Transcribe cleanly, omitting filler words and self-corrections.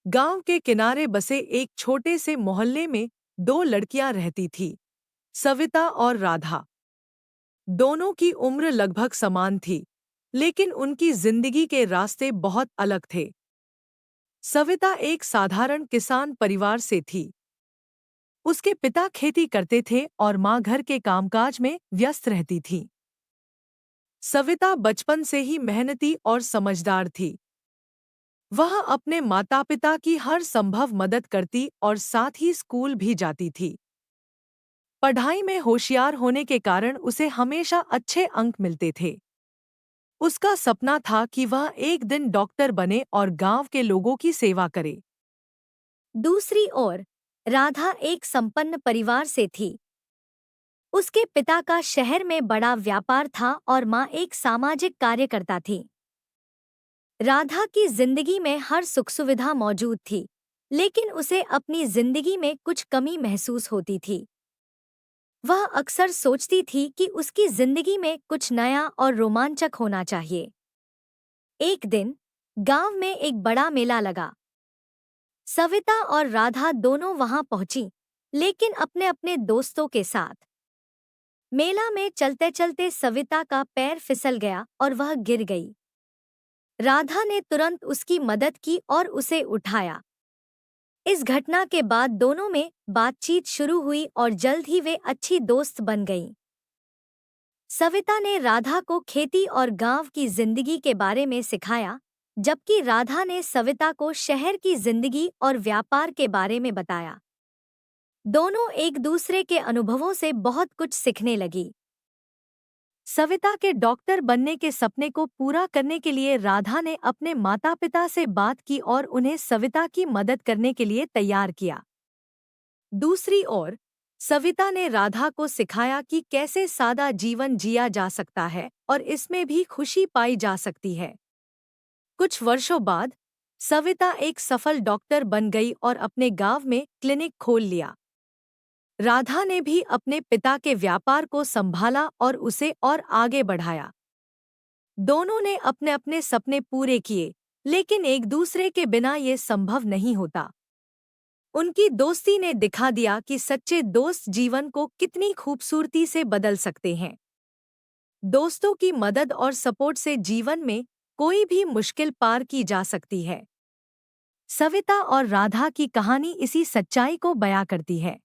गांव के किनारे बसे एक छोटे से मोहल्ले में दो लड़कियां रहती थीं, सविता और राधा। दोनों की उम्र लगभग समान थी, लेकिन उनकी जिंदगी के रास्ते बहुत अलग थे। सविता एक साधारण किसान परिवार से थी। उसके पिता खेती करते थे और माँ घर के कामकाज में व्यस्त रहती थी। सविता बचपन से ही मेहनती और समझदार थी। वह अपने माता-पिता की हर संभव मदद करती और साथ ही स्कूल भी जाती थी। पढ़ाई में होशियार होने के कारण उसे हमेशा अच्छे अंक मिलते थे। उसका सपना था कि वह एक दिन डॉक्टर बने और गांव के लोगों की सेवा करे। दूसरी ओर, राधा एक संपन्न परिवार से थी। उसके पिता का शहर में बड़ा व्यापार था और माँ एक सामाजिक कार्यकर्ता थी। राधा की जिंदगी में हर सुख सुविधा मौजूद थी, लेकिन उसे अपनी जिंदगी में कुछ कमी महसूस होती थी। वह अक्सर सोचती थी कि उसकी जिंदगी में कुछ नया और रोमांचक होना चाहिए। एक दिन गांव में एक बड़ा मेला लगा। सविता और राधा दोनों वहां पहुंची, लेकिन अपने अपने दोस्तों के साथ। मेला में चलते चलते सविता का पैर फिसल गया और वह गिर गई। राधा ने तुरंत उसकी मदद की और उसे उठाया। इस घटना के बाद दोनों में बातचीत शुरू हुई और जल्द ही वे अच्छी दोस्त बन गईं। सविता ने राधा को खेती और गांव की जिंदगी के बारे में सिखाया, जबकि राधा ने सविता को शहर की जिंदगी और व्यापार के बारे में बताया। दोनों एक दूसरे के अनुभवों से बहुत कुछ सीखने लगी। सविता के डॉक्टर बनने के सपने को पूरा करने के लिए राधा ने अपने माता-पिता से बात की और उन्हें सविता की मदद करने के लिए तैयार किया। दूसरी ओर, सविता ने राधा को सिखाया कि कैसे सादा जीवन जिया जा सकता है और इसमें भी खुशी पाई जा सकती है। कुछ वर्षों बाद, सविता एक सफल डॉक्टर बन गई और अपने गांव में क्लिनिक खोल लिया। राधा ने भी अपने पिता के व्यापार को संभाला और उसे और आगे बढ़ाया। दोनों ने अपने अपने सपने पूरे किए, लेकिन एक दूसरे के बिना ये संभव नहीं होता। उनकी दोस्ती ने दिखा दिया कि सच्चे दोस्त जीवन को कितनी खूबसूरती से बदल सकते हैं। दोस्तों की मदद और सपोर्ट से जीवन में कोई भी मुश्किल पार की जा सकती है। सविता और राधा की कहानी इसी सच्चाई को बयां करती है।